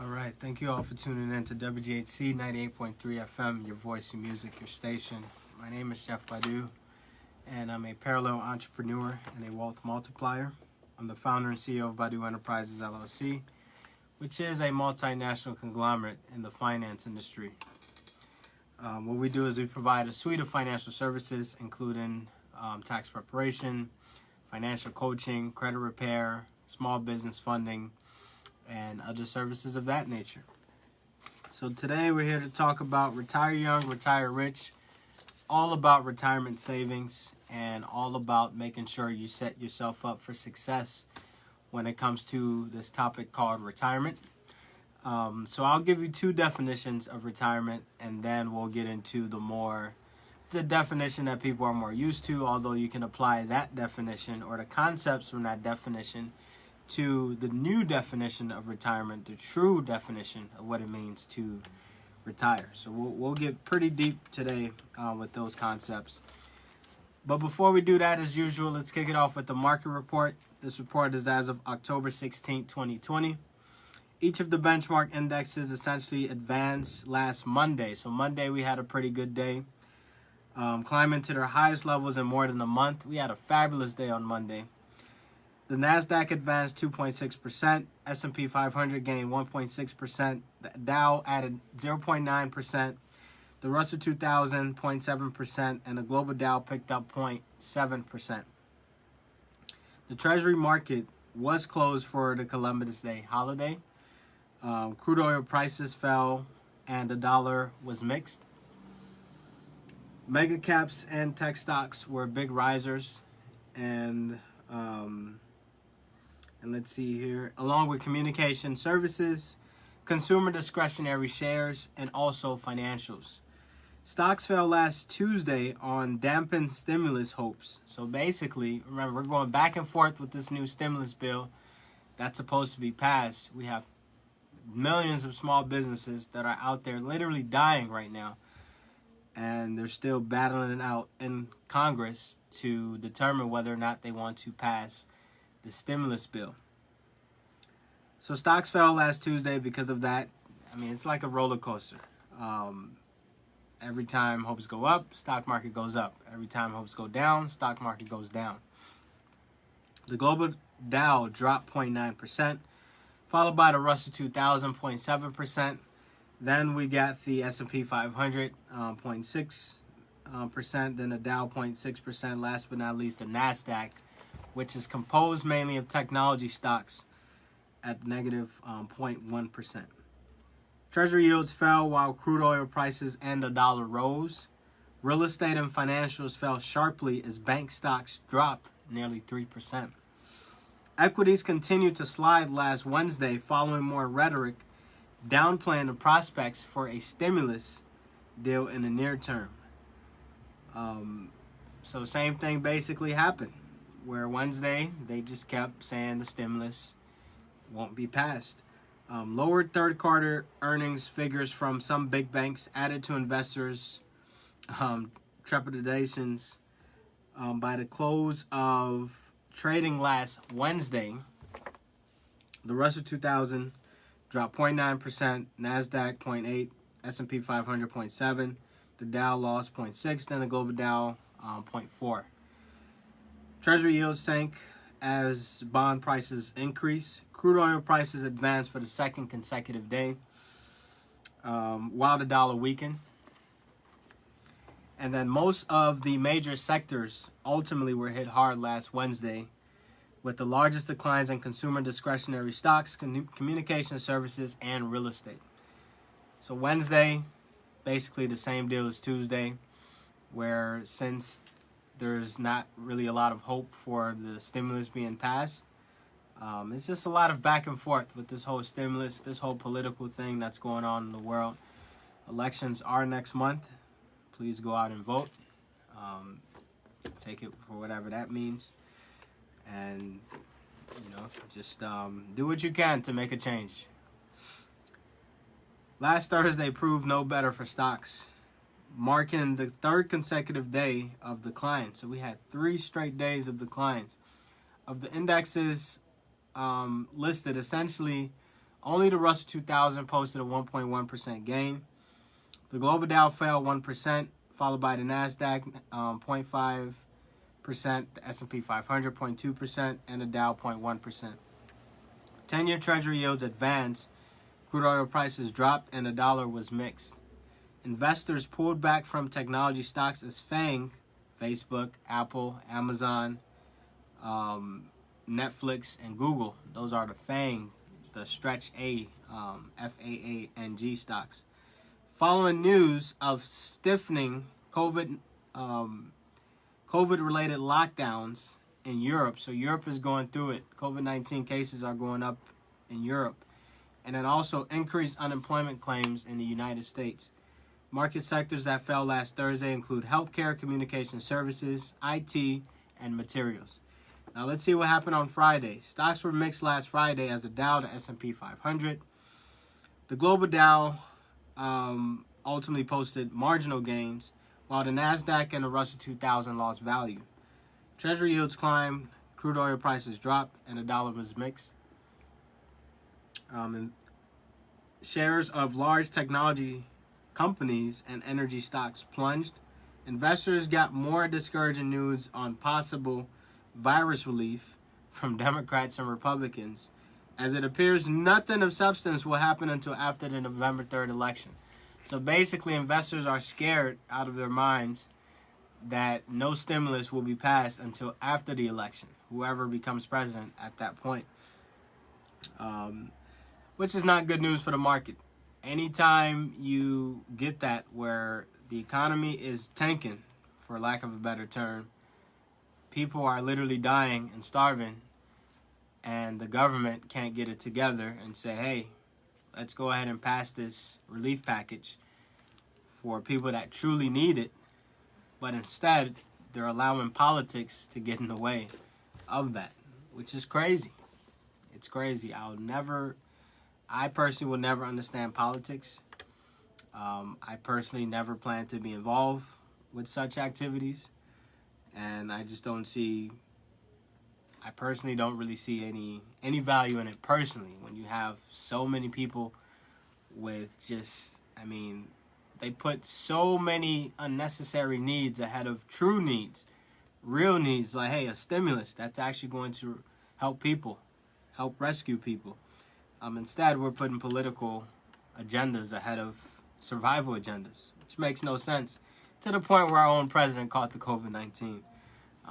All right, thank you all for tuning in to WGHC 98.3 FM, your voice, your music, your station. My name is Jeff Badu, and I'm a parallel entrepreneur and a wealth multiplier. I'm the founder and CEO of Badu Enterprises, LLC, which is a multinational conglomerate in the finance industry. What we do is we provide a suite of financial services, including tax preparation, financial coaching, credit repair, small business funding, and other services of that nature. So today we're here to talk about retire young, retire rich, all about retirement savings, and all about making sure you set yourself up for success when it comes to this topic called retirement. So I'll give you two definitions of retirement, and then we'll get into the definition that people are more used to, although you can apply that definition or the concepts from that definition to the new definition of retirement, the true definition of what it means to retire. So we'll get pretty deep today with those concepts. But before we do that, as usual, let's kick it off with the market report. This report is as of October 16, 2020. Each of the benchmark indexes essentially advanced last Monday. So Monday we had a pretty good day, climbing to their highest levels in more than a month. We had a fabulous day on Monday. The NASDAQ advanced 2.6%, S&P 500 gained 1.6%, the Dow added 0.9%, the Russell 2000 0.7%, and the Global Dow picked up 0.7%. The Treasury market was closed for the Columbus Day holiday. Crude oil prices fell and the dollar was mixed. Mega caps and tech stocks were big risers, and let's see here, along with communication services, consumer discretionary shares, and also financials. Stocks fell last Tuesday on dampened stimulus hopes. So basically, remember, we're going back and forth with this new stimulus bill that's supposed to be passed. We have millions of small businesses that are out there literally dying right now, and they're still battling it out in Congress to determine whether or not they want to pass the stimulus bill. So stocks fell last Tuesday because of that. I mean, it's like a roller coaster. Every time hopes go up, stock market goes up. Every time hopes go down, stock market goes down. The Global Dow dropped 0.9%, followed by the Russell 2000 0.7%. Then we got the S&P 500 0.6%, then the Dow 0.6%. Last but not least, the NASDAQ, which is composed mainly of technology stocks, at negative 0.1%. Treasury yields fell while crude oil prices and the dollar rose. Real estate and financials fell sharply as bank stocks dropped nearly 3%. Equities continued to slide last Wednesday following more rhetoric downplaying the prospects for a stimulus deal in the near term. So same thing basically happened, where Wednesday they just kept saying the stimulus won't be passed. Lower third quarter earnings figures from some big banks added to investors' trepidations. By the close of trading last Wednesday, the Russell 2000 dropped 0.9%, NASDAQ 0.8%, S&P 500 0.7%, the Dow lost 0.6%, then the Global Dow 0.4%. Treasury yields sank as bond prices increased. Crude oil prices advanced for the second consecutive day, while the dollar weakened. And then most of the major sectors ultimately were hit hard last Wednesday, with the largest declines in consumer discretionary stocks, communication services, and real estate. So Wednesday, basically the same deal as Tuesday, where since there's not really a lot of hope for the stimulus being passed, it's just a lot of back and forth with this whole stimulus, this whole political thing that's going on in the world. Elections are next month. Please go out and vote. Take it for whatever that means. And, just do what you can to make a change. Last Thursday proved no better for stocks, marking the third consecutive day of decline. So we had 3 straight days of declines. Of the indexes listed, essentially Only the Russell 2000 posted a 1.1% gain. The global Dow fell 1%, followed by the NASDAQ 0.5%, the S&P 500 0.2%, and the Dow 0.1%. 10-year Treasury yields advanced, crude oil prices dropped, and the dollar was mixed. Investors pulled back from technology stocks as FANG, Facebook, Apple, Amazon, Netflix, and Google. Those are the FANG, the stretch A, FAANG stocks. Following news of stiffening COVID-related lockdowns in Europe. So Europe is going through it. COVID-19 cases are going up in Europe. And then also increased unemployment claims in the United States. Market sectors that fell last Thursday include healthcare, communication services, IT, and materials. Now let's see what happened on Friday. Stocks were mixed last Friday as the Dow, the S&P 500. The global Dow ultimately posted marginal gains, while the NASDAQ and the Russell 2000 lost value. Treasury yields climbed, crude oil prices dropped, and the dollar was mixed. And shares of large technology companies and energy stocks plunged. Investors got more discouraging news on possible virus relief from Democrats and Republicans, as it appears nothing of substance will happen until after the November 3rd election. So basically, investors are scared out of their minds that no stimulus will be passed until after the election, whoever becomes president at that point, which is not good news for the market. Anytime you get that where the economy is tanking, for lack of a better term, people are literally dying and starving, and the government can't get it together and say, hey, let's go ahead and pass this relief package for people that truly need it. But instead, they're allowing politics to get in the way of that, which is crazy. It's crazy. I personally will never understand politics. I personally never plan to be involved with such activities. And I just I personally don't really see any value in it personally, when you have so many people with they put so many unnecessary needs ahead of true needs, real needs, like, hey, a stimulus that's actually going to help people, help rescue people. Instead, we're putting political agendas ahead of survival agendas, which makes no sense, to the point where our own president caught the COVID-19.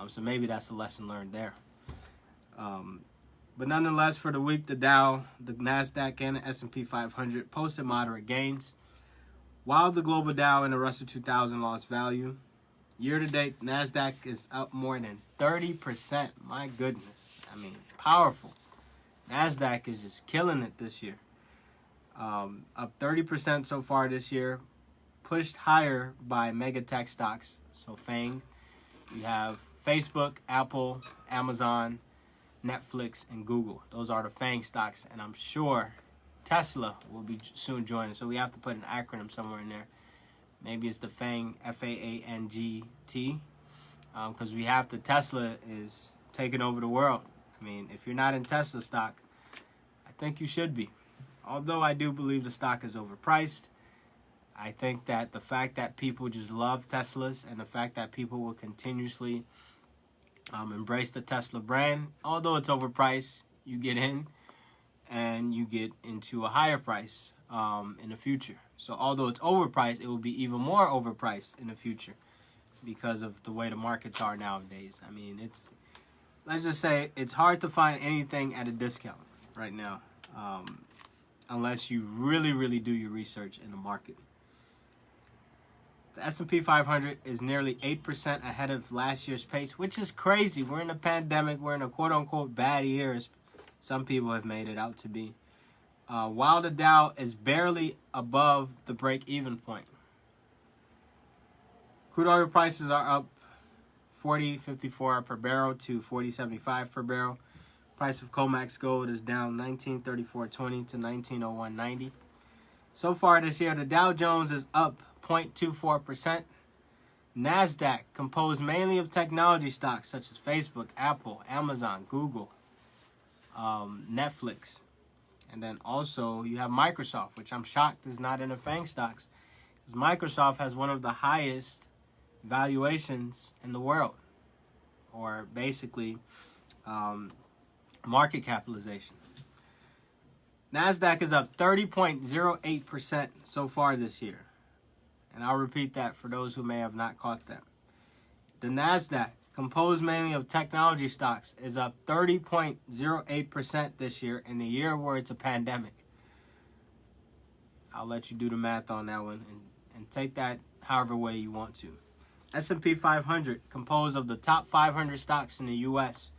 So maybe that's a lesson learned there. But nonetheless, for the week, the Dow, the NASDAQ, and the S&P 500 posted moderate gains, while the global Dow and the Russell 2000 lost value. Year-to-date, NASDAQ is up more than 30%. My goodness. Powerful. NASDAQ is just killing it this year. Up 30% so far this year, pushed higher by mega tech stocks. So FANG, you have Facebook, Apple, Amazon, Netflix, and Google. Those are the FANG stocks, and I'm sure Tesla will be soon joining. So we have to put an acronym somewhere in there. Maybe it's the FANG, FAANGT, because Tesla is taking over the world. If you're not in Tesla stock, I think you should be. Although I do believe the stock is overpriced, I think that the fact that people just love Teslas and the fact that people will continuously embrace the Tesla brand, although it's overpriced, you get in and you get into a higher price in the future. So although it's overpriced, it will be even more overpriced in the future because of the way the markets are nowadays. Let's just say it's hard to find anything at a discount right now, unless you really, really do your research in the market. The S&P 500 is nearly 8% ahead of last year's pace, which is crazy. We're in a pandemic. We're in a quote-unquote bad year, as some people have made it out to be. While the Dow is barely above the break-even point. Crude oil prices are up $40.54 per barrel to $40.75 per barrel. Price of COMEX gold is down $19.3420 to $19.0190. So far this year, the Dow Jones is up 0.24%. NASDAQ, composed mainly of technology stocks such as Facebook, Apple, Amazon, Google, Netflix, And then also you have Microsoft, which I'm shocked is not in the FANG stocks, because Microsoft has one of the highest valuations in the world, or basically market capitalization. NASDAQ is up 30.08% so far this year. And I'll repeat that for those who may have not caught that. The NASDAQ, composed mainly of technology stocks, is up 30.08% this year in a year where it's a pandemic. I'll let you do the math on that one and take that however way you want to. S&P 500, composed of the top 500 stocks in the U.S.,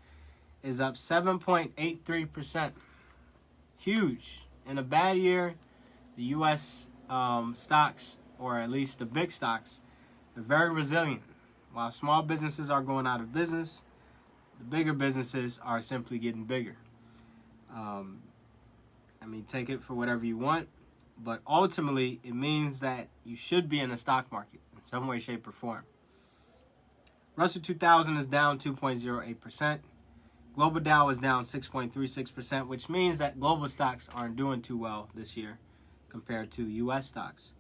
is up 7.83%. Huge. In a bad year, the U.S. Stocks, or at least the big stocks, are very resilient. While small businesses are going out of business, the bigger businesses are simply getting bigger. Take it for whatever you want, but ultimately it means that you should be in the stock market in some way, shape, or form. Russell 2000 is down 2.08%. Global Dow is down 6.36%, which means that global stocks aren't doing too well this year compared to U.S. stocks.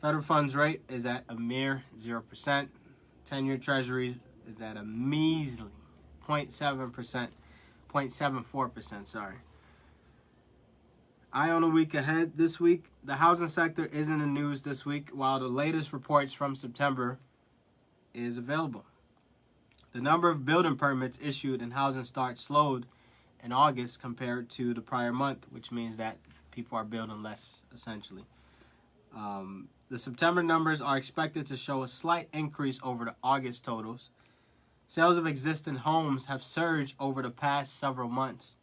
Federal funds rate is at a mere 0%. 10-year treasuries is at a measly 0.74%, sorry. Eye on the week ahead this week. The housing sector is in the news this week, while the latest reports from September is available. The number of building permits issued and housing starts slowed in August compared to the prior month, which means that people are building less, essentially. The September numbers are expected to show a slight increase over the August totals. Sales of existing homes have surged over the past several months.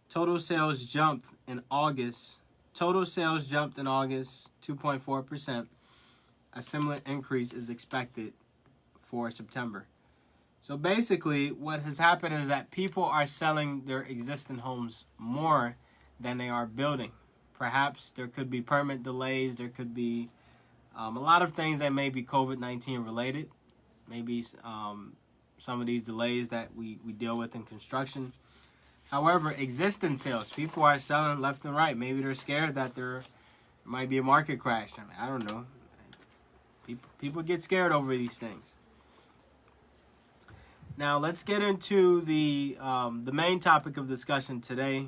Total sales jumped in August 2.4%. A similar increase is expected for September. So basically, what has happened is that people are selling their existing homes more than they are building. Perhaps there could be permit delays. There could be a lot of things that may be COVID-19 related. Maybe some of these delays that we deal with in construction. However, existing sales, people are selling left and right. Maybe they're scared that there might be a market crash. I don't know. People get scared over these things. Now let's get into the main topic of discussion today,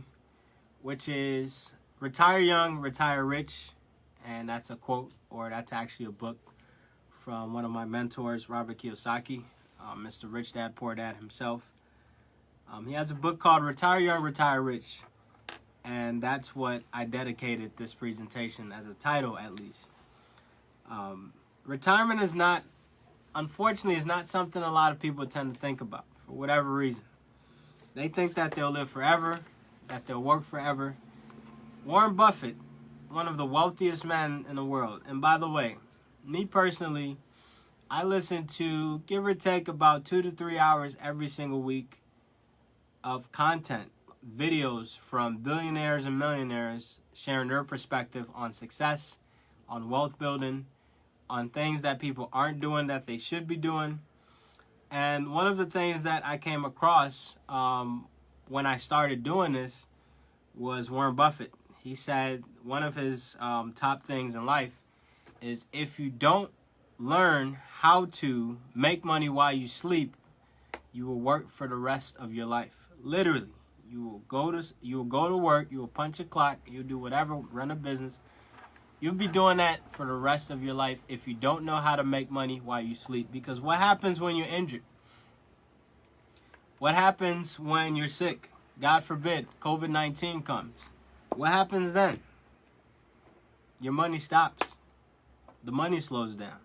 which is retire young, retire rich. And that's a quote, or that's actually a book from one of my mentors, Robert Kiyosaki, Mr. Rich Dad, Poor Dad himself. He has a book called Retire Young, Retire Rich. And that's what I dedicated this presentation as a title, at least. Retirement is not, unfortunately, is not something a lot of people tend to think about for whatever reason. They think that they'll live forever, that they'll work forever. Warren Buffett, one of the wealthiest men in the world. And by the way, me personally, I listen to, give or take, about 2 to 3 hours every single week of content, videos from billionaires and millionaires sharing their perspective on success, on wealth building, on things that people aren't doing that they should be doing. And one of the things that I came across when I started doing this was Warren Buffett. He said one of his top things in life is if you don't learn how to make money while you sleep, you will work for the rest of your life. Literally, you will go to work, you will punch a clock, you'll do whatever, run a business. You'll be doing that for the rest of your life if you don't know how to make money while you sleep. Because what happens when you're injured? What happens when you're sick? God forbid, COVID-19 comes. What happens then? Your money stops. The money slows down.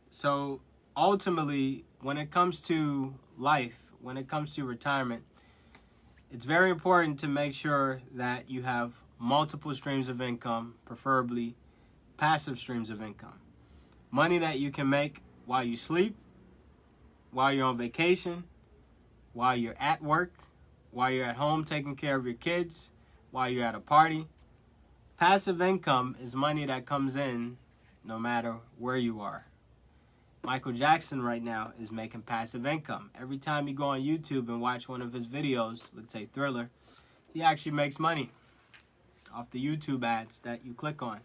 So ultimately, when it comes to life, when it comes to retirement, it's very important to make sure that you have multiple streams of income, preferably passive streams of income. Money that you can make while you sleep, while you're on vacation, while you're at work, while you're at home taking care of your kids, while you're at a party. Passive income is money that comes in no matter where you are. Michael Jackson right now is making passive income. Every time you go on YouTube and watch one of his videos, let's say Thriller, he actually makes money off the YouTube ads that you click on.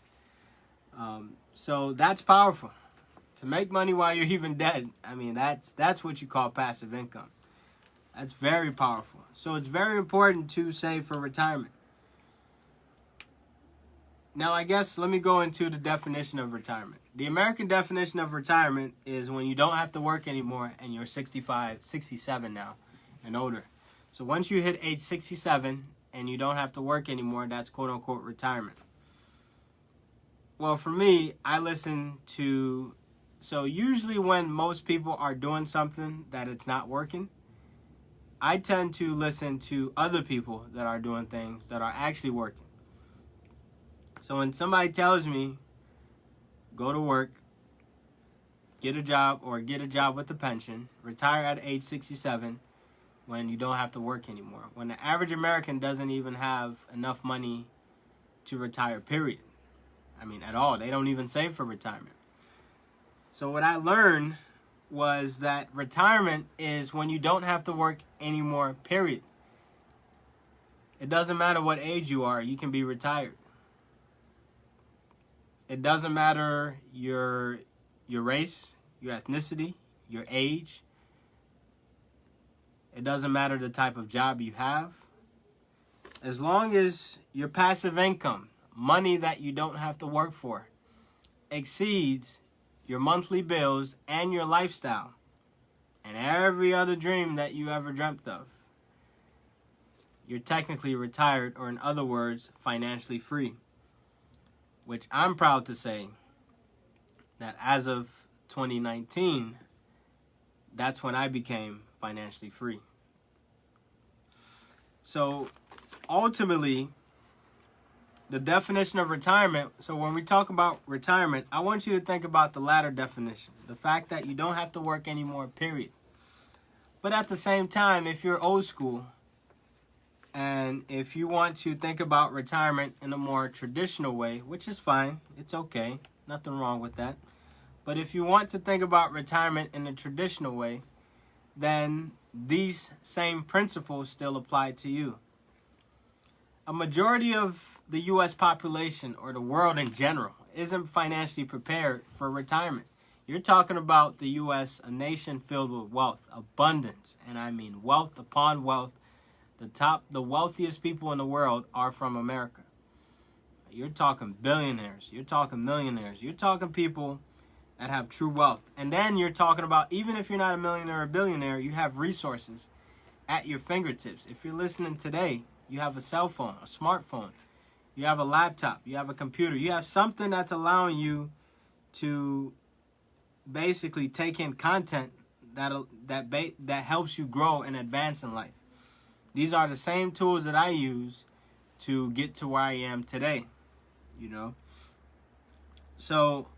So that's powerful. To make money while you're even dead, I mean, that's what you call passive income. That's very powerful. So it's very important to save for retirement. Now, I guess let me go into the definition of retirement. The American definition of retirement is when you don't have to work anymore and you're 65, 67 now and older. So once you hit age 67 and you don't have to work anymore, that's quote-unquote retirement. Well, for me, I listen to... So usually when most people are doing something that it's not working, I tend to listen to other people that are doing things that are actually working. So when somebody tells me, go to work, get a job, or get a job with a pension, retire at age 67 when you don't have to work anymore. When the average American doesn't even have enough money to retire, period. I mean, at all. They don't even save for retirement. So what I learned was that retirement is when you don't have to work anymore, period. It doesn't matter what age you are, you can be retired. It doesn't matter your race, your ethnicity, your age. It doesn't matter the type of job you have. As long as your passive income, money that you don't have to work for, exceeds your monthly bills and your lifestyle and every other dream that you ever dreamt of, you're technically retired, or in other words, financially free. Which I'm proud to say that as of 2019, that's when I became financially free. So ultimately, the definition of retirement, so when we talk about retirement, I want you to think about the latter definition. The fact that you don't have to work anymore, period. But at the same time, if you're old school, and if you want to think about retirement in a more traditional way, which is fine, it's okay, nothing wrong with that. But if you want to think about retirement in a traditional way, then these same principles still apply to you. A majority of the U.S. population, or the world in general, isn't financially prepared for retirement. You're talking about the U.S., a nation filled with wealth, abundance, and I mean wealth upon wealth. The wealthiest people in the world are from America. You're talking billionaires. You're talking millionaires. You're talking people that have true wealth. And then you're talking about, even if you're not a millionaire or billionaire, you have resources at your fingertips. If you're listening today, you have a cell phone, a smartphone. You have a laptop. You have a computer. You have something that's allowing you to basically take in content that helps you grow and advance in life. These are the same tools that I use to get to where I am today, you know. So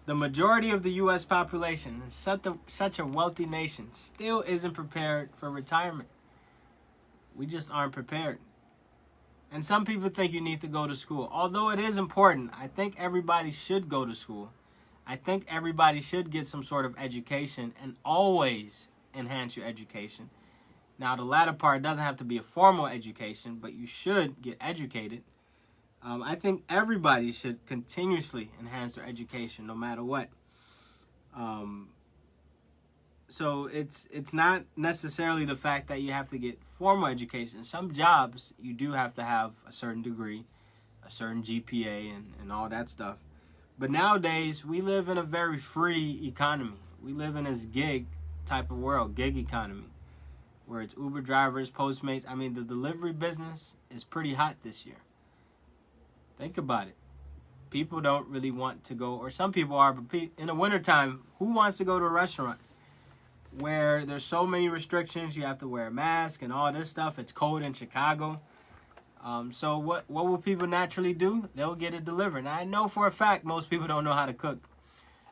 the majority of the U.S. population, such a wealthy nation, still isn't prepared for retirement. We just aren't prepared. And some people think you need to go to school. Although it is important, I think everybody should go to school. I think everybody should get some sort of education and always enhance your education. Now, the latter part doesn't have to be a formal education, but you should get educated. I think everybody should continuously enhance their education no matter what. So it's not necessarily the fact that you have to get formal education. Some jobs, you do have to have a certain degree, a certain GPA, and all that stuff. But nowadays, we live in a very free economy. We live in this gig type of world, gig economy, where it's Uber drivers, Postmates. I mean, the delivery business is pretty hot this year. Think about it. People don't really want to go, or some people are, but in the wintertime, who wants to go to a restaurant where there's so many restrictions? You have to wear a mask and all this stuff. It's cold in Chicago. So what will people naturally do? They'll get it delivered. Now, I know for a fact most people don't know how to cook.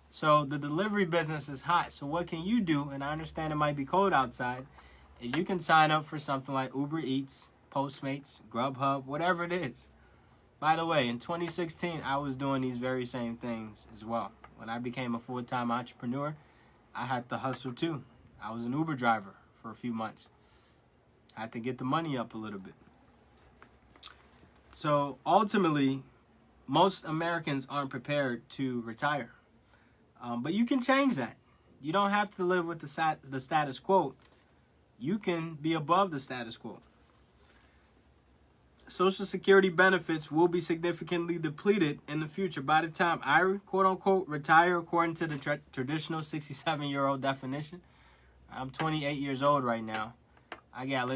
So the delivery business is hot. So what can you do? And I understand it might be cold outside. Is you can sign up for something like Uber Eats, Postmates, Grubhub, whatever it is. By the way, in 2016, I was doing these very same things as well. When I became a full-time entrepreneur, I had to hustle too. I was an Uber driver for a few months. I had to get the money up a little bit. So ultimately, most Americans aren't prepared to retire. But you can change that. You don't have to live with the status quo. You can be above the status quo. Social Security benefits will be significantly depleted in the future. By the time I, quote unquote, retire according to the traditional 67-year-old definition, I'm 28 years old right now. I got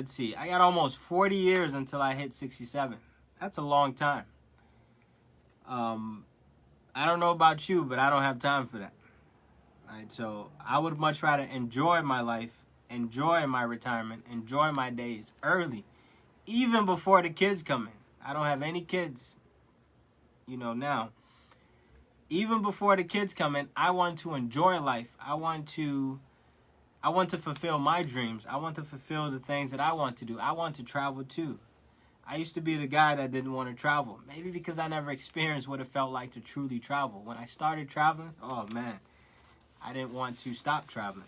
almost 40 years until I hit 67. That's a long time. I don't know about you, but I don't have time for that. Right? So I would much rather enjoy my life, enjoy my retirement, enjoy my days early, even before the kids come in. I don't have any kids, now. Even before the kids come in, I want to enjoy life. I want to fulfill my dreams. I want to fulfill the things that I want to do. I want to travel too. I used to be the guy that didn't want to travel. Maybe because I never experienced what it felt like to truly travel. When I started traveling, oh man, I didn't want to stop traveling.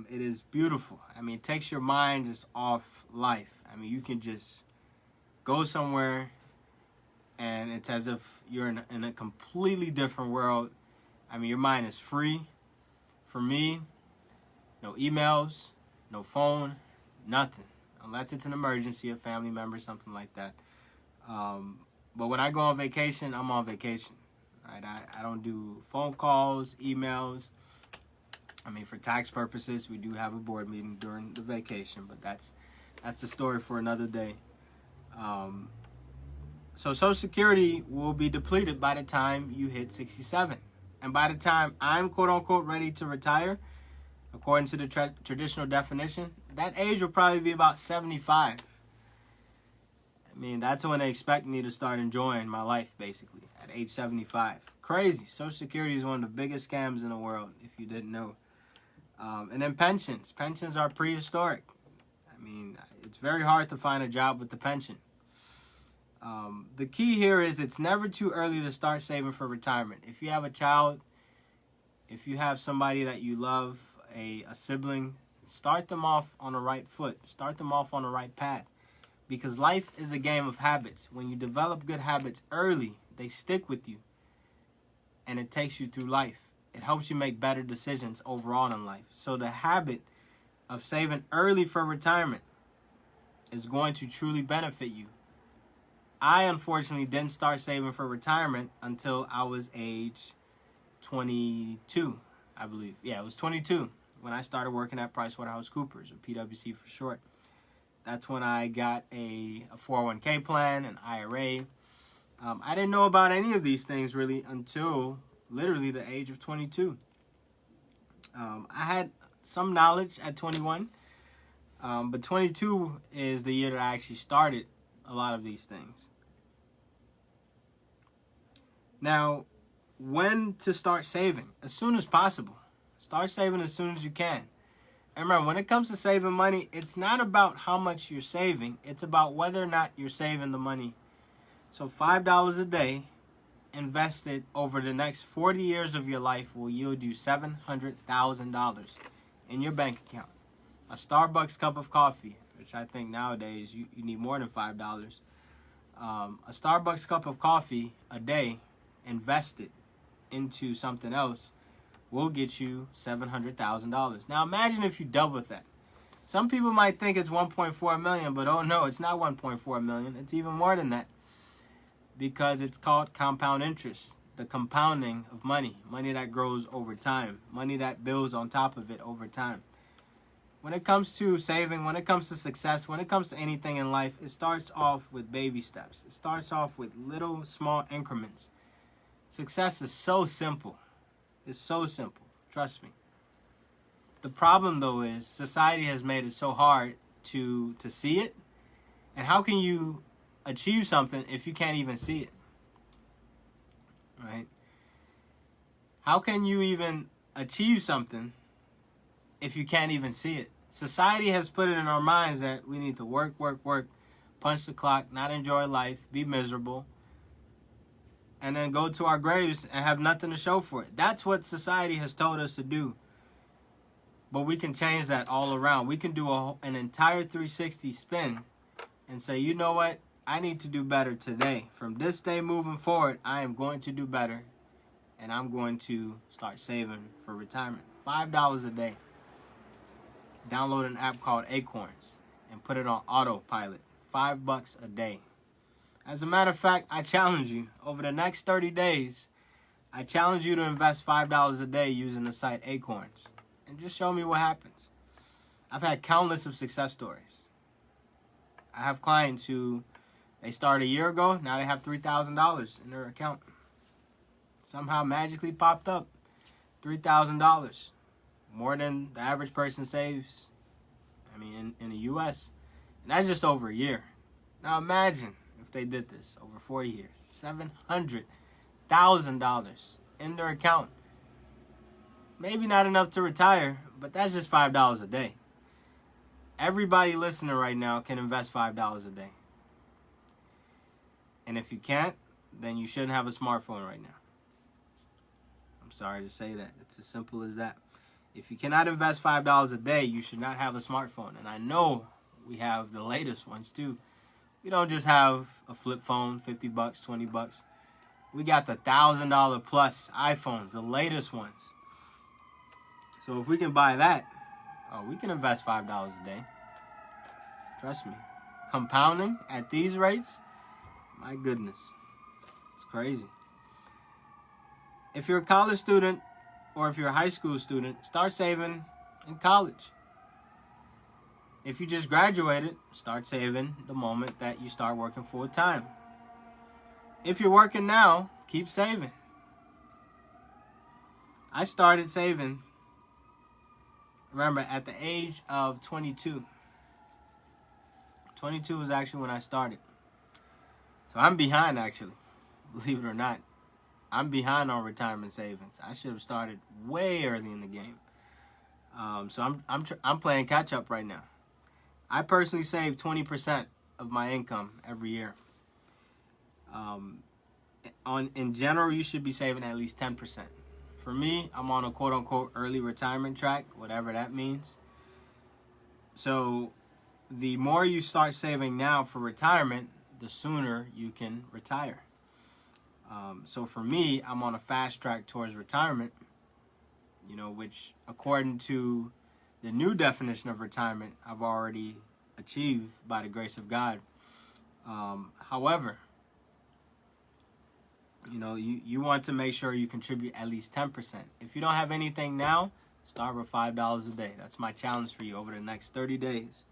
It is beautiful. I mean, it takes your mind just off life. I mean, you can just go somewhere and it's as if you're in a completely different world. I mean, your mind is free. For me, no emails, no phone, nothing. Unless it's an emergency, a family member, something like that. But when I go on vacation, I'm on vacation. Right? I don't do phone calls, emails. I mean, for tax purposes, we do have a board meeting during the vacation, but that's a story for another day. So Social Security will be depleted by the time you hit 67. And by the time I'm, quote-unquote, ready to retire, according to the traditional definition, that age will probably be about 75. I mean, that's when they expect me to start enjoying my life, basically, at age 75. Crazy. Social Security is one of the biggest scams in the world, if you didn't know. And then pensions. Pensions are prehistoric. I mean, it's very hard to find a job with the pension. The key here is it's never too early to start saving for retirement. If you have a child, if you have somebody that you love, a sibling, start them off on the right foot. Start them off on the right path. Because life is a game of habits. When you develop good habits early, they stick with you. And it takes you through life. It helps you make better decisions overall in life. So the habit of saving early for retirement is going to truly benefit you. I, unfortunately, didn't start saving for retirement until I was age 22, I believe. Yeah, it was 22 when I started working at PricewaterhouseCoopers, or PwC for short. That's when I got a 401k plan, an IRA. I didn't know about any of these things really until literally the age of 22. I had some knowledge at 21, but 22 is the year that I actually started a lot of these things. Now, when to start saving? As soon as possible. Start saving as soon as you can. And remember, when it comes to saving money, it's not about how much you're saving. It's about whether or not you're saving the money. So $5 a day invested over the next 40 years of your life will yield you $700,000 in your bank account. A Starbucks cup of coffee, which I think nowadays you need more than $5. A Starbucks cup of coffee a day invested into something else will get you $700,000. Now imagine if you double that. Some people might think it's 1.4 million, but oh no, it's not 1.4 million. It's even more than that, because it's called compound interest, the compounding of money that grows over time, money that builds on top of it over time. When it comes to saving, when it comes to success, when it comes to anything in life, it starts off with baby steps. It starts off with little small increments. Success is so simple. It's so simple. Trust me. The problem, though, is society has made it so hard to see it. And how can you achieve something if you can't even see it? Right? How can you even achieve something if you can't even see it? Society has put it in our minds that we need to work, punch the clock, not enjoy life, be miserable, and then go to our graves and have nothing to show for it. That's what society has told us to do. But we can change that all around. We can do an entire 360 spin and say, you know what? I need to do better today. From this day moving forward, I am going to do better, and I'm going to start saving for retirement. $5 a day. Download an app called Acorns and put it on autopilot. $5 a day. As a matter of fact, I challenge you, over the next 30 days, I challenge you to invest $5 a day using the site Acorns. And just show me what happens. I've had countless of success stories. I have clients who, they started a year ago, now they have $3,000 in their account. Somehow magically popped up. $3,000. More than the average person saves, in the U.S. And that's just over a year. Now imagine if they did this over 40 years. $700,000 in their account. Maybe not enough to retire, but that's just $5 a day. Everybody listening right now can invest $5 a day. And if you can't, then you shouldn't have a smartphone right now. I'm sorry to say that. It's as simple as that. If you cannot invest $5 a day, you should not have a smartphone. And I know we have the latest ones too. We don't just have a flip phone, $50, $20. We got the $1,000 plus iPhones, the latest ones. So if we can buy that, we can invest $5 a day. Trust me. Compounding at these rates, my goodness, it's crazy. If you're a college student or if you're a high school student, start saving in college. If you just graduated, start saving the moment that you start working full time. If you're working now, keep saving. I started saving, remember, at the age of 22. 22 was actually when I started. So I'm behind, actually, believe it or not. I'm behind on retirement savings. I should have started way early in the game. So I'm playing catch up right now. I personally save 20% of my income every year. In general, you should be saving at least 10%. For me, I'm on a quote-unquote early retirement track, whatever that means. So the more you start saving now for retirement, the sooner you can retire. So for me, I'm on a fast track towards retirement, which according to the new definition of retirement, I've already achieved by the grace of God. However, you want to make sure you contribute at least 10%. If you don't have anything now, start with $5 a day. That's my challenge for you over the next 30 days.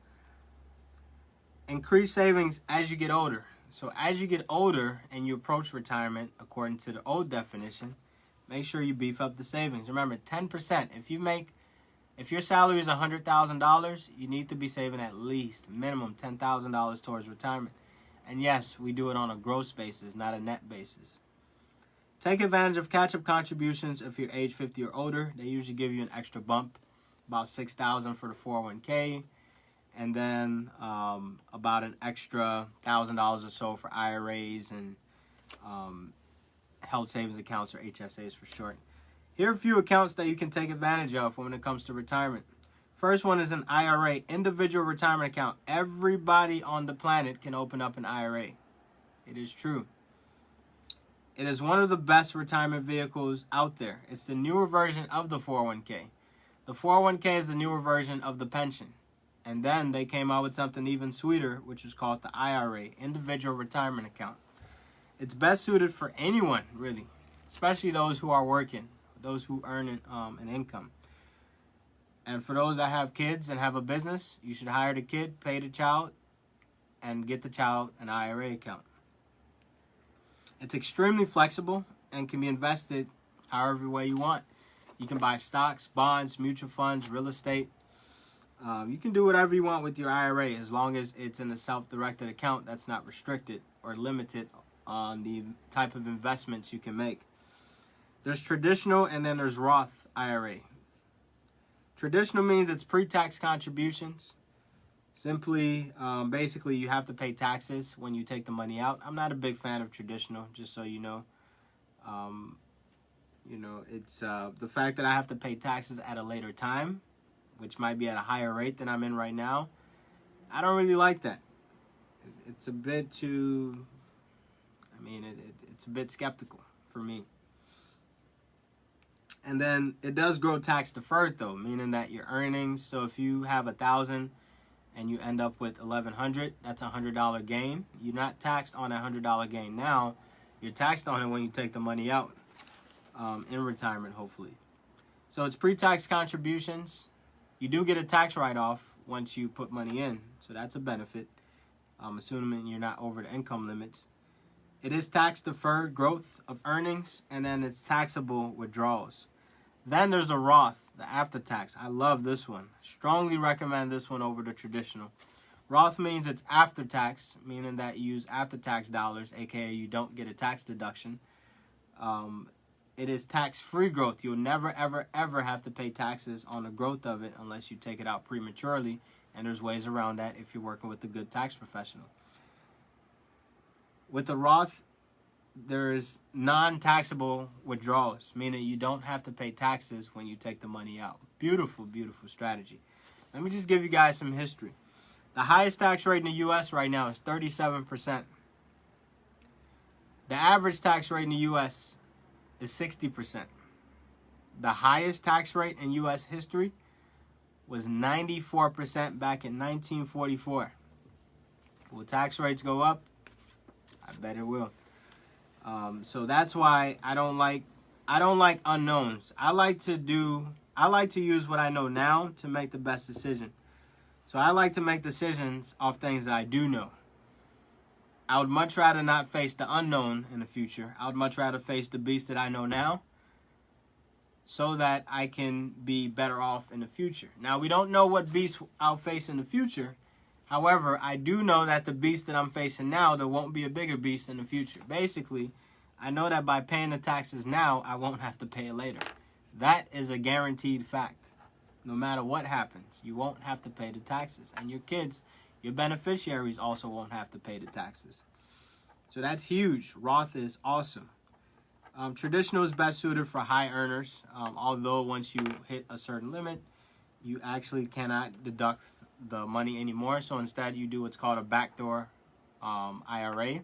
Increase savings as you get older. So as you get older and you approach retirement, according to the old definition, make sure you beef up the savings. Remember, 10%. If your salary is $100,000, you need to be saving at least minimum $10,000 towards retirement. And yes, we do it on a gross basis, not a net basis. Take advantage of catch-up contributions if you're age 50 or older. They usually give you an extra bump, about $6,000 for the 401k. And then about an extra $1,000 or so for IRAs and health savings accounts, or HSAs for short. Here are a few accounts that you can take advantage of when it comes to retirement. First one is an IRA, individual retirement account. Everybody on the planet can open up an IRA. It is true. It is one of the best retirement vehicles out there. It's the newer version of the 401k. The 401k is the newer version of the pension. And then they came out with something even sweeter, which is called the IRA, Individual Retirement Account. It's best suited for anyone, really, especially those who are working, those who earn an income. And for those that have kids and have a business, you should hire the kid, pay the child, and get the child an IRA account. It's extremely flexible and can be invested however way you want. You can buy stocks, bonds, mutual funds, real estate. You can do whatever you want with your IRA as long as it's in a self-directed account that's not restricted or limited on the type of investments you can make. There's traditional and then there's Roth IRA. Traditional means it's pre-tax contributions. Simply, basically, you have to pay taxes when you take the money out. I'm not a big fan of traditional, just so you know. It's the fact that I have to pay taxes at a later time, which might be at a higher rate than I'm in right now. I don't really like that. It's a bit too, it's a bit skeptical for me. And then it does grow tax deferred though, meaning that your earnings, so if you have 1,000 and you end up with 1,100, that's $100 gain. You're not taxed on that $100 gain now. You're taxed on it when you take the money out in retirement, hopefully. So it's pre-tax contributions. You do get a tax write-off once you put money in, so that's a benefit, assuming you're not over the income limits. It is tax-deferred growth of earnings, and then it's taxable withdrawals. Then there's the Roth, the after-tax. I love this one. Strongly recommend this one over the traditional. Roth means it's after-tax, meaning that you use after-tax dollars, aka you don't get a tax deduction. It is tax-free growth. You'll never, ever, ever have to pay taxes on the growth of it unless you take it out prematurely, and there's ways around that if you're working with a good tax professional. With the Roth, there's non-taxable withdrawals, meaning you don't have to pay taxes when you take the money out. Beautiful, beautiful strategy. Let me just give you guys some history. The highest tax rate in the U.S. right now is 37%. The average tax rate in the U.S. is 60%. The highest tax rate in U.S. history was 94% back in 1944. Will tax rates go up? I bet it will. So that's why I don't like unknowns. I like to use what I know now to make the best decision. So I like to make decisions off things that I do know. I would much rather not face the unknown in the future. I would much rather face the beast that I know now so that I can be better off in the future. Now, we don't know what beast I'll face in the future. However, I do know that the beast that I'm facing now, there won't be a bigger beast in the future. Basically, I know that by paying the taxes now, I won't have to pay it later. That is a guaranteed fact. No matter what happens, you won't have to pay the taxes. And your kids, your beneficiaries also won't have to pay the taxes. So that's huge. Roth is awesome. Traditional is best suited for high earners. Although once you hit a certain limit, you actually cannot deduct the money anymore. So instead you do what's called a backdoor IRA,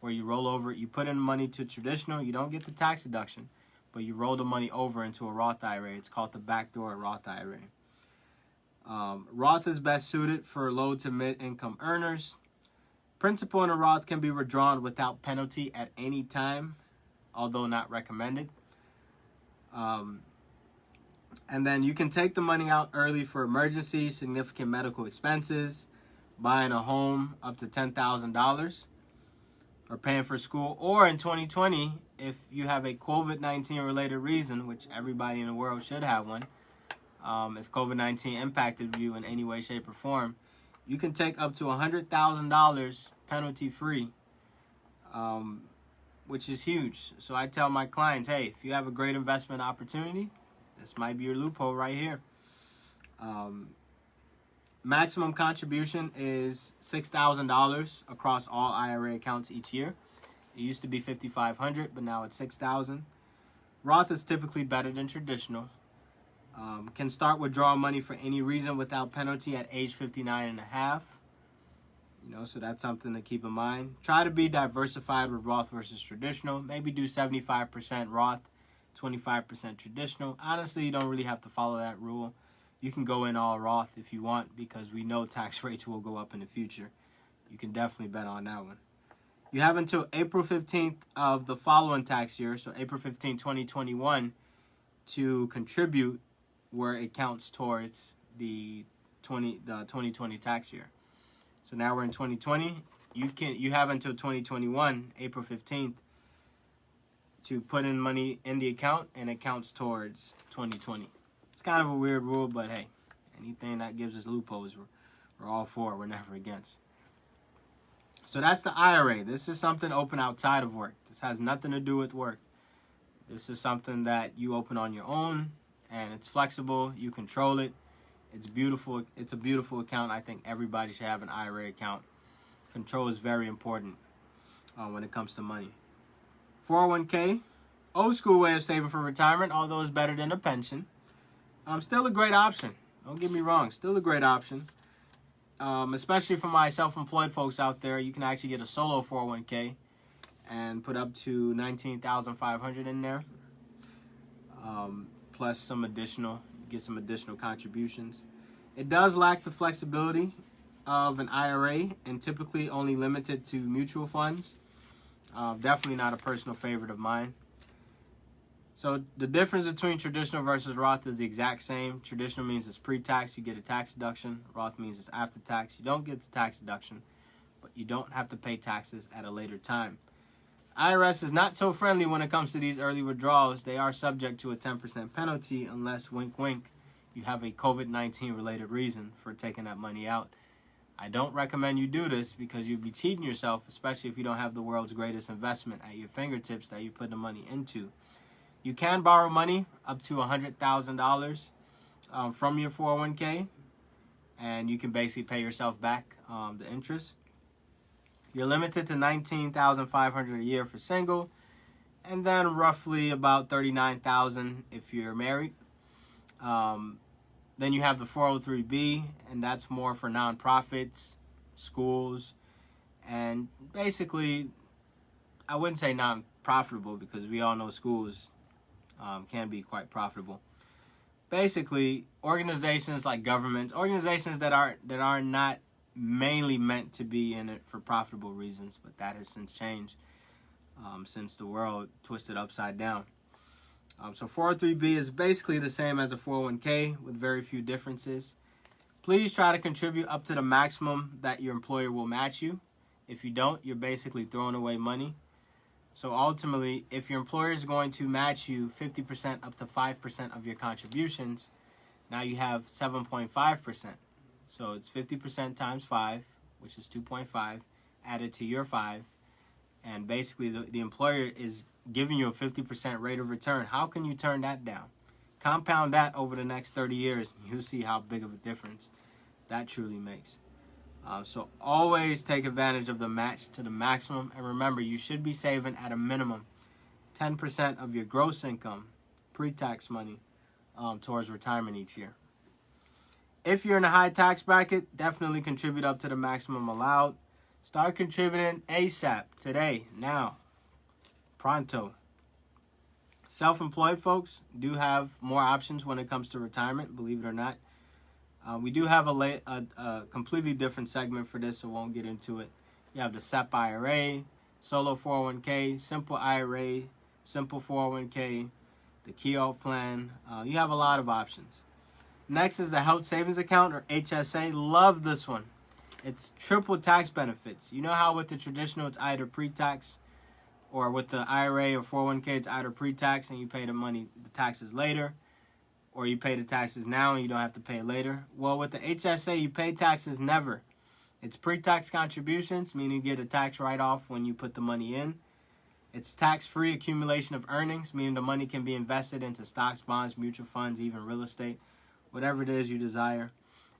where you roll over, you put in money to traditional, you don't get the tax deduction, but you roll the money over into a Roth IRA. It's called the backdoor Roth IRA. Roth is best suited for low to mid-income earners. Principal in a Roth can be withdrawn without penalty at any time, although not recommended. And then you can take the money out early for emergencies, significant medical expenses, buying a home up to $10,000, or paying for school, or in 2020, if you have a COVID-19 related reason, which everybody in the world should have one, if COVID-19 impacted you in any way, shape, or form, you can take up to $100,000 penalty free, which is huge. So I tell my clients, hey, if you have a great investment opportunity, this might be your loophole right here. Maximum contribution is $6,000 across all IRA accounts each year. It used to be $5,500, but now it's $6,000. Roth is typically better than traditional. Can start withdrawing money for any reason without penalty at age 59 and a half. So that's something to keep in mind. Try to be diversified with Roth versus traditional. Maybe do 75% Roth, 25% traditional. Honestly, you don't really have to follow that rule. You can go in all Roth if you want, because we know tax rates will go up in the future. You can definitely bet on that one. You have until April 15th of the following tax year, so April 15, 2021, to contribute where it counts towards the 2020 tax year. So now we're in 2020. You have until 2021, April 15th, to put in money in the account, and it counts towards 2020. It's kind of a weird rule, but hey, anything that gives us loopholes, we're all for. We're never against. So that's the IRA. This is something open outside of work. This has nothing to do with work. This is something that you open on your own, and it's flexible. You control it. It's beautiful. It's a beautiful account. I think everybody should have an IRA account. Control is very important when it comes to money. 401k, old school way of saving for retirement, although it's better than a pension. Still a great option. Don't get me wrong. Still a great option. especially for my self-employed folks out there, you can actually get a solo 401k and put up to $19,500 in there, plus some additional, get some additional contributions. It does lack the flexibility of an IRA and typically only limited to mutual funds. Definitely not a personal favorite of mine. So the difference between traditional versus Roth is the exact same. Traditional means it's pre-tax, you get a tax deduction. Roth means it's after tax. You don't get the tax deduction, but you don't have to pay taxes at a later time. IRS is not so friendly when it comes to these early withdrawals. They are subject to a 10% penalty unless, wink wink, you have a COVID-19 related reason for taking that money out. I don't recommend you do this because you'd be cheating yourself, especially if you don't have the world's greatest investment at your fingertips that you put the money into. You can borrow money up to $100,000 from your 401k, and you can basically pay yourself back the interest. You're limited to $19,500 a year for single, and then roughly about $39,000 if you're married. Then you have the 403b, and that's more for nonprofits, schools, and basically, I wouldn't say non-profitable because we all know schools can be quite profitable. Basically, organizations like governments, organizations that are not mainly meant to be in it for profitable reasons, but that has since changed since the world twisted upside down. So 403b is basically the same as a 401k with very few differences. Please try to contribute up to the maximum that your employer will match you. If you don't, you're basically throwing away money. So ultimately, if your employer is going to match you 50% up to 5% of your contributions, now you have 7.5%. So it's 50% times 5, which is 2.5, added to your 5. And basically, the employer is giving you a 50% rate of return. How can you turn that down? Compound that over the next 30 years, and you'll see how big of a difference that truly makes. So always take advantage of the match to the maximum. And remember, you should be saving at a minimum 10% of your gross income, pre-tax money, towards retirement each year. If you're in a high tax bracket, definitely contribute up to the maximum allowed. Start contributing ASAP, today, now, pronto. Self-employed folks do have more options when it comes to retirement, believe it or not. We do have a completely different segment for this, so won't get into it. You have the SEP IRA, Solo 401k, Simple IRA, Simple 401k, the Keogh plan. You have a lot of options. Next is the Health Savings Account, or HSA. Love this one. It's triple tax benefits. You know how with the traditional it's either pre-tax, or with the IRA or 401k it's either pre-tax and you pay the taxes later, or you pay the taxes now and you don't have to pay later. Well, with the HSA, you pay taxes never. It's pre-tax contributions, meaning you get a tax write-off when you put the money in. It's tax-free accumulation of earnings, meaning the money can be invested into stocks, bonds, mutual funds, even real estate, whatever it is you desire.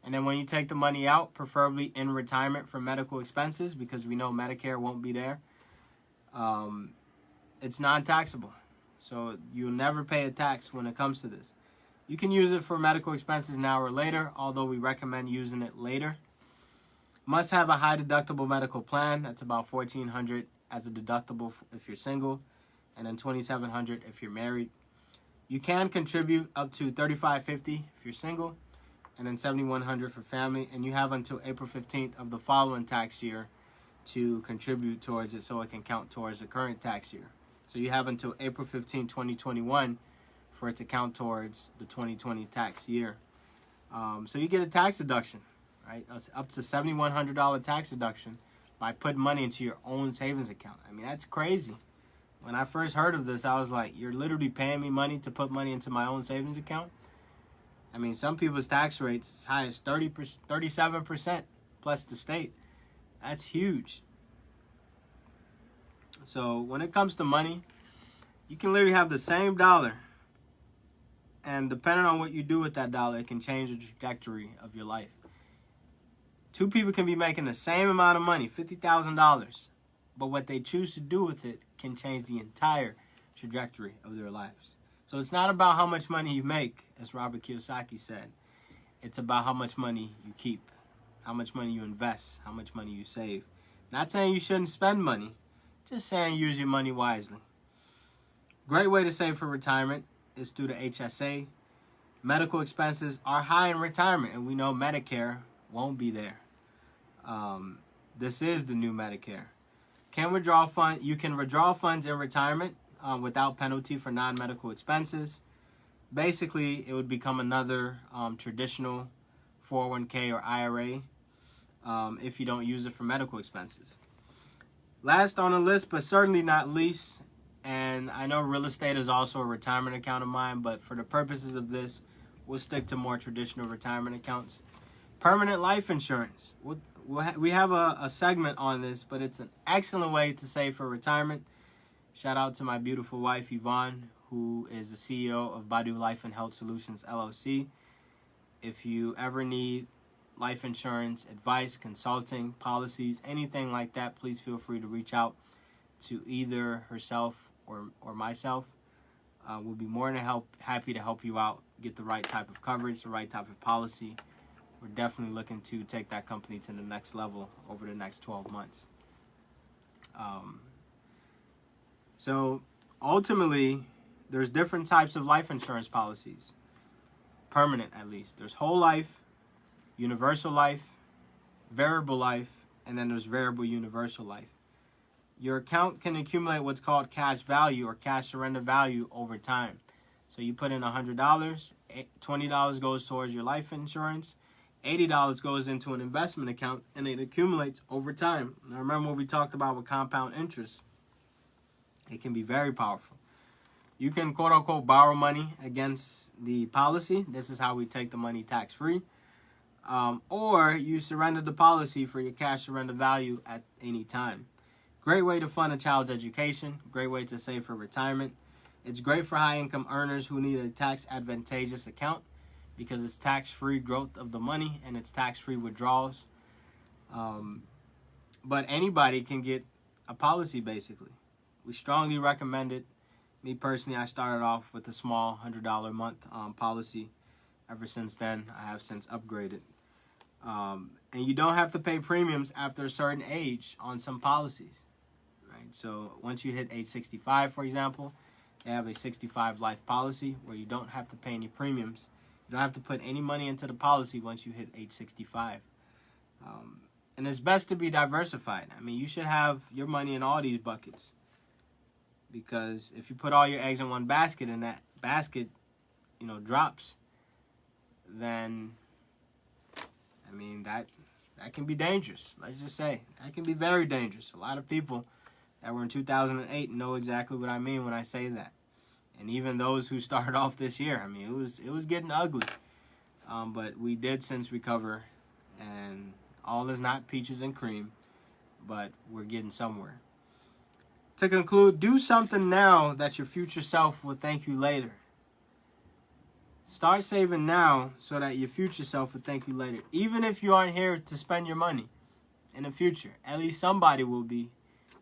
And then when you take the money out, preferably in retirement for medical expenses, because we know Medicare won't be there, it's non-taxable. So you'll never pay a tax when it comes to this. You can use it for medical expenses now or later, although we recommend using it later. Must have a high deductible medical plan. That's about $1,400 as a deductible if you're single, and then $2,700 if you're married. You can contribute up to $3,550 if you're single, and then $7,100 for family, and you have until April 15th of the following tax year to contribute towards it so it can count towards the current tax year. So you have until April 15, 2021 for it to count towards the 2020 tax year. So you get a tax deduction, right? That's up to $7,100 tax deduction by putting money into your own savings account. I mean, that's crazy. When I first heard of this, I was like, you're literally paying me money to put money into my own savings account? I mean, some people's tax rates as high as 37% plus the state. That's huge. So when it comes to money, you can literally have the same dollar, and depending on what you do with that dollar, it can change the trajectory of your life. Two people can be making the same amount of money, $50,000, but what they choose to do with it can change the entire trajectory of their lives. So it's not about how much money you make, as Robert Kiyosaki said. It's about how much money you keep. how much money you invest, how much money you save. Not saying you shouldn't spend money, just saying use your money wisely. Great way to save for retirement is through the HSA. Medical expenses are high in retirement, and we know Medicare won't be there. This is the new Medicare. You can withdraw funds in retirement without penalty for non-medical expenses. Basically, it would become another traditional 401k or IRA if you don't use it for medical expenses. Last on the list, but certainly not least, and I know real estate is also a retirement account of mine, but for the purposes of this, we'll stick to more traditional retirement accounts. Permanent life insurance. We have a segment on this, but it's an excellent way to save for retirement. Shout out to my beautiful wife, Yvonne, who is the CEO of Badu Life and Health Solutions, LLC. If you ever need life insurance, advice, consulting, policies, anything like that, please feel free to reach out to either herself or myself. We'll be more than happy to help you out, get the right type of coverage, the right type of policy. We're definitely looking to take that company to the next level over the next 12 months. So ultimately, there's different types of life insurance policies, permanent at least. There's whole life, universal life, variable life, and then there's variable universal life. Your account can accumulate what's called cash value or cash surrender value over time. So you put in $100, $20 goes towards your life insurance, $80 goes into an investment account, and it accumulates over time. Now remember what we talked about with compound interest. It can be very powerful. You can quote-unquote borrow money against the policy. This is how we take the money tax-free. Or you surrender the policy for your cash surrender value at any time. Great way to fund a child's education. Great way to save for retirement. It's great for high-income earners who need a tax-advantageous account because it's tax-free growth of the money and it's tax-free withdrawals. But anybody can get a policy, basically. We strongly recommend it. Me personally, I started off with a small $100 a month policy. Ever since then, I have since upgraded. And you don't have to pay premiums after a certain age on some policies. Right? So once you hit age 65, for example, they have a 65 life policy where you don't have to pay any premiums. You don't have to put any money into the policy once you hit age 65. And it's best to be diversified. I mean, you should have your money in all these buckets. Because if you put all your eggs in one basket and that basket, drops, then, I mean, that can be dangerous. Let's just say that can be very dangerous. A lot of people that were in 2008 know exactly what I mean when I say that. And even those who started off this year, I mean, it was getting ugly. But we did since recover, and all is not peaches and cream, but we're getting somewhere. To conclude, do something now that your future self will thank you later. Start saving now so that your future self will thank you later. Even if you aren't here to spend your money in the future, at least somebody will be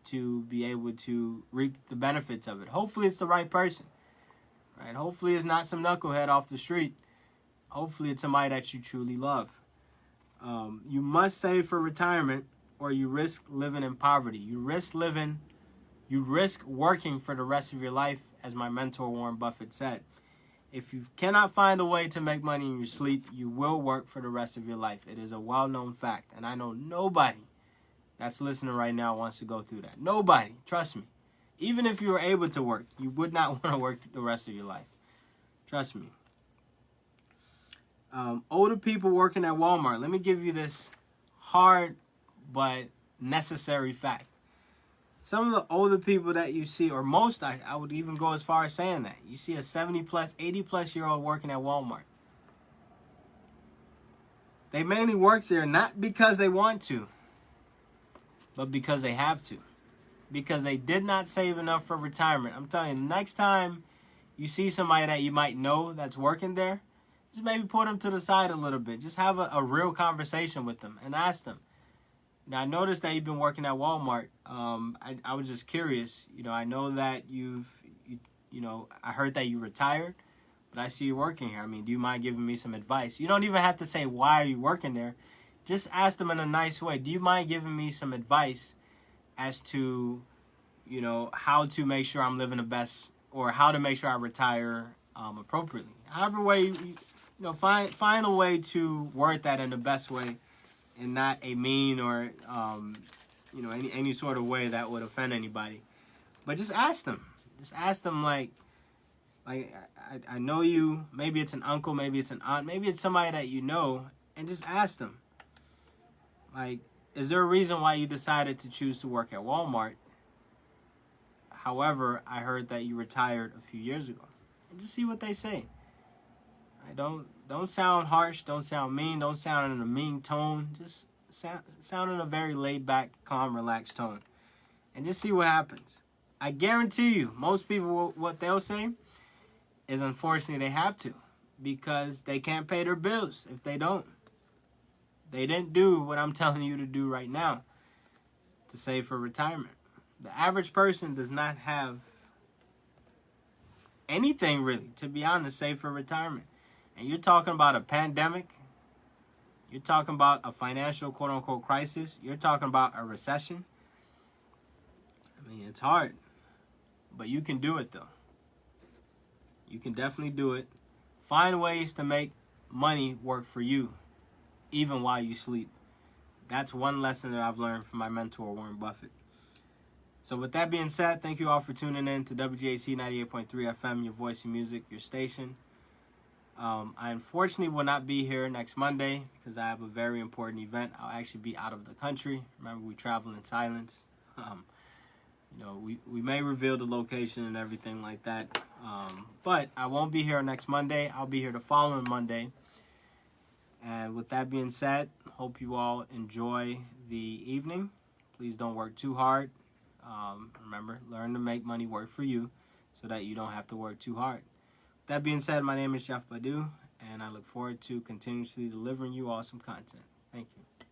to be able to reap the benefits of it. Hopefully it's the right person. Right? Hopefully it's not some knucklehead off the street. Hopefully it's somebody that you truly love. You must save for retirement or you risk living in poverty. You risk working for the rest of your life, as my mentor Warren Buffett said. If you cannot find a way to make money in your sleep, you will work for the rest of your life. It is a well-known fact, and I know nobody that's listening right now wants to go through that. Nobody, trust me. Even if you were able to work, you would not want to work the rest of your life. Trust me. Older people working at Walmart. Let me give you this hard but necessary fact. Some of the older people that you see, or most, I would even go as far as saying that. You see a 70-plus, 80-plus year old working at Walmart. They mainly work there not because they want to, but because they have to. Because they did not save enough for retirement. I'm telling you, next time you see somebody that you might know that's working there, just maybe put them to the side a little bit. Just have a real conversation with them and ask them. Now, I noticed that you've been working at Walmart. I was just curious. I know that I heard that you retired, but I see you working here. I mean, do you mind giving me some advice? You don't even have to say, why are you working there? just ask them in a nice way. Do you mind giving me some advice as to, how to make sure I'm living the best, or how to make sure I retire appropriately? However way, find a way to word that in the best way, and not a mean or any sort of way that would offend anybody. But just ask them. Just ask them like I know you. Maybe it's an uncle, maybe it's an aunt, maybe it's somebody that you know, and just ask them. Like, is there a reason why you decided to choose to work at Walmart? However, I heard that you retired a few years ago. And just see what they say. Don't sound harsh. Don't sound mean. Don't sound in a mean tone. Just sound in a very laid-back, calm, relaxed tone. And just see what happens. I guarantee you, most people, what they'll say is, unfortunately, they have to. Because they can't pay their bills if they don't. They didn't do what I'm telling you to do right now to save for retirement. The average person does not have anything really, to be honest, save for retirement. And you're talking about a pandemic. You're talking about a financial quote-unquote crisis. You're talking about a recession. I mean, it's hard. But you can do it, though. You can definitely do it. Find ways to make money work for you, even while you sleep. That's one lesson that I've learned from my mentor, Warren Buffett. So with that being said, thank you all for tuning in to WGAC 98.3 FM, your voice and music, your station. I unfortunately will not be here next Monday because I have a very important event. I'll actually be out of the country. Remember, we travel in silence. We may reveal the location and everything like that. But I won't be here next Monday. I'll be here the following Monday. And with that being said, hope you all enjoy the evening. Please don't work too hard. Remember, learn to make money work for you so that you don't have to work too hard. With that being said, my name is Jeff Badu, and I look forward to continuously delivering you awesome content. Thank you.